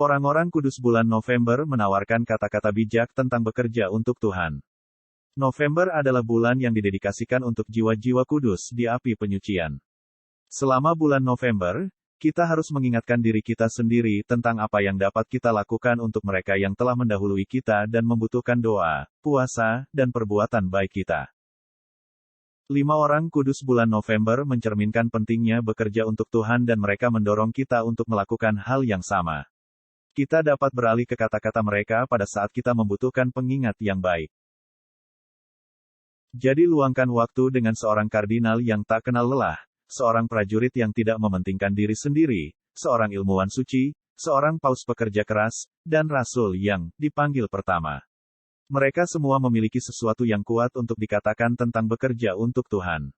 Orang-orang kudus bulan November menawarkan kata-kata bijak tentang bekerja untuk Tuhan. November adalah bulan yang didedikasikan untuk jiwa-jiwa kudus di api penyucian. Selama bulan November, kita harus mengingatkan diri kita sendiri tentang apa yang dapat kita lakukan untuk mereka yang telah mendahului kita dan membutuhkan doa, puasa, dan perbuatan baik kita. 5 orang kudus bulan November mencerminkan pentingnya bekerja untuk Tuhan dan mereka mendorong kita untuk melakukan hal yang sama. Kita dapat beralih ke kata-kata mereka pada saat kita membutuhkan pengingat yang baik. Jadi luangkan waktu dengan seorang kardinal yang tak kenal lelah, seorang prajurit yang tidak mementingkan diri sendiri, seorang ilmuwan suci, seorang paus pekerja keras, dan rasul yang dipanggil pertama. Mereka semua memiliki sesuatu yang kuat untuk dikatakan tentang bekerja untuk Tuhan.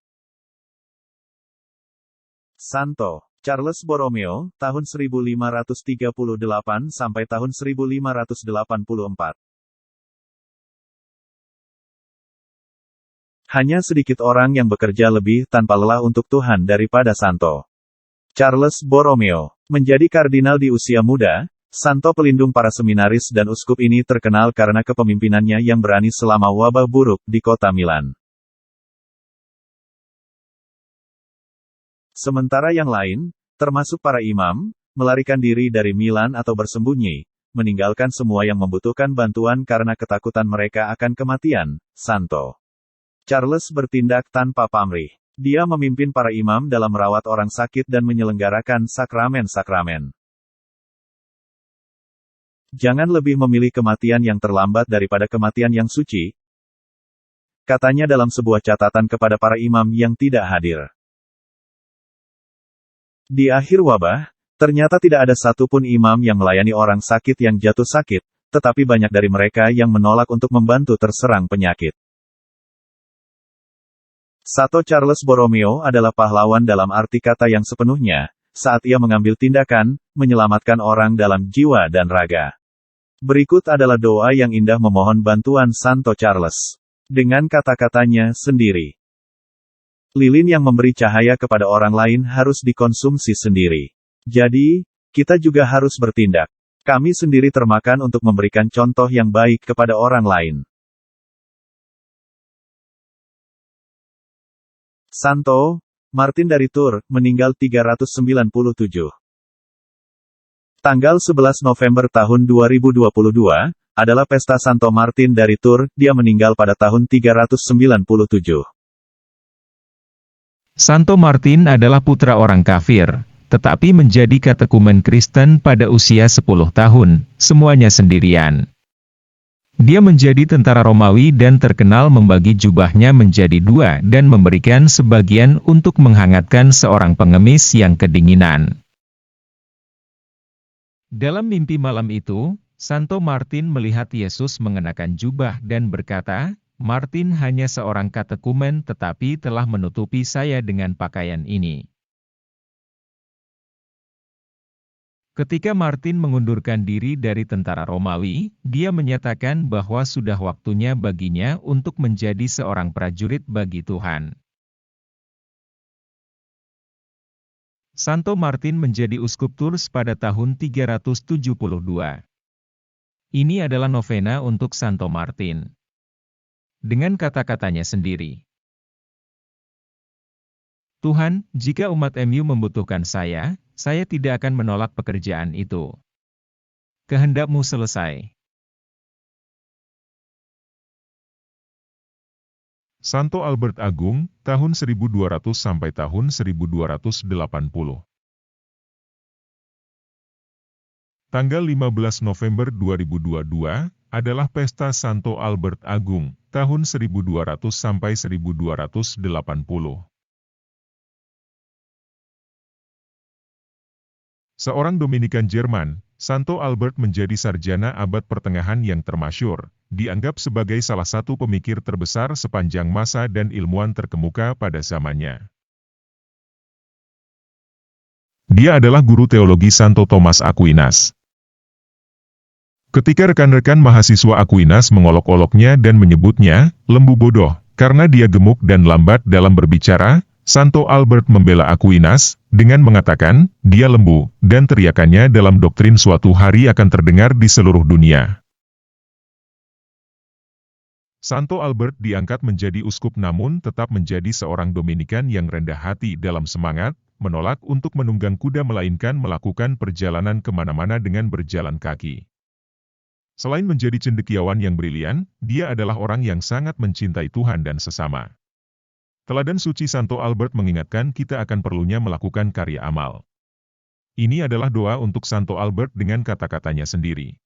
Santo Charles Borromeo, tahun 1538 sampai tahun 1584. Hanya sedikit orang yang bekerja lebih tanpa lelah untuk Tuhan daripada Santo Charles Borromeo. Menjadi kardinal di usia muda, Santo pelindung para seminaris dan uskup ini terkenal karena kepemimpinannya yang berani selama wabah buruk di kota Milan. Sementara yang lain, termasuk para imam, melarikan diri dari Milan atau bersembunyi, meninggalkan semua yang membutuhkan bantuan karena ketakutan mereka akan kematian. Santo Charles bertindak tanpa pamrih. Dia memimpin para imam dalam merawat orang sakit dan menyelenggarakan sakramen-sakramen. Jangan lebih memilih kematian yang terlambat daripada kematian yang suci, katanya dalam sebuah catatan kepada para imam yang tidak hadir. Di akhir wabah, ternyata tidak ada satupun imam yang melayani orang sakit yang jatuh sakit, tetapi banyak dari mereka yang menolak untuk membantu terserang penyakit. Santo Charles Borromeo adalah pahlawan dalam arti kata yang sepenuhnya, saat ia mengambil tindakan, menyelamatkan orang dalam jiwa dan raga. Berikut adalah doa yang indah memohon bantuan Santo Charles. Dengan kata-katanya sendiri. Lilin yang memberi cahaya kepada orang lain harus dikonsumsi sendiri. Jadi, kita juga harus bertindak. Kami sendiri termakan untuk memberikan contoh yang baik kepada orang lain. Santo Martin dari Tours, meninggal 397. Tanggal 11 November tahun 2022, adalah pesta Santo Martin dari Tours, dia meninggal pada tahun 397. Santo Martin adalah putra orang kafir, tetapi menjadi katekumen Kristen pada usia 10 tahun, semuanya sendirian. Dia menjadi tentara Romawi dan terkenal membagi jubahnya menjadi 2 dan memberikan sebagian untuk menghangatkan seorang pengemis yang kedinginan. Dalam mimpi malam itu, Santo Martin melihat Yesus mengenakan jubah dan berkata, "Martin hanya seorang katekumen tetapi telah menutupi saya dengan pakaian ini." Ketika Martin mengundurkan diri dari tentara Romawi, dia menyatakan bahwa sudah waktunya baginya untuk menjadi seorang prajurit bagi Tuhan. Santo Martin menjadi uskup Tours pada tahun 372. Ini adalah novena untuk Santo Martin. Dengan kata-katanya sendiri. Tuhan, jika umat MU membutuhkan saya tidak akan menolak pekerjaan itu. Kehendak-Mu selesai. Santo Albert Agung, tahun 1200 sampai tahun 1280. Tanggal 15 November 2022, adalah pesta Santo Albert Agung, tahun 1200 sampai 1280. Seorang Dominikan Jerman, Santo Albert menjadi sarjana abad pertengahan yang termasyhur, dianggap sebagai salah satu pemikir terbesar sepanjang masa dan ilmuwan terkemuka pada zamannya. Dia adalah guru teologi Santo Thomas Aquinas. Ketika rekan-rekan mahasiswa Aquinas mengolok-oloknya dan menyebutnya lembu bodoh, karena dia gemuk dan lambat dalam berbicara, Santo Albert membela Aquinas, dengan mengatakan, dia lembu, dan teriakannya dalam doktrin suatu hari akan terdengar di seluruh dunia. Santo Albert diangkat menjadi uskup namun tetap menjadi seorang Dominikan yang rendah hati dalam semangat, menolak untuk menunggang kuda melainkan melakukan perjalanan kemana-mana dengan berjalan kaki. Selain menjadi cendekiawan yang brilian, dia adalah orang yang sangat mencintai Tuhan dan sesama. Teladan suci Santo Albert mengingatkan kita akan perlunya melakukan karya amal. Ini adalah doa untuk Santo Albert dengan kata-katanya sendiri.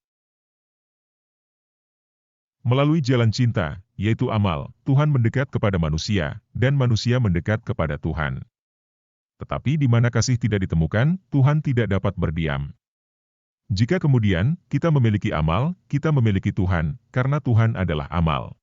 Melalui jalan cinta, yaitu amal, Tuhan mendekat kepada manusia, dan manusia mendekat kepada Tuhan. Tetapi di mana kasih tidak ditemukan, Tuhan tidak dapat berdiam. Jika kemudian kita memiliki amal, kita memiliki Tuhan, karena Tuhan adalah amal.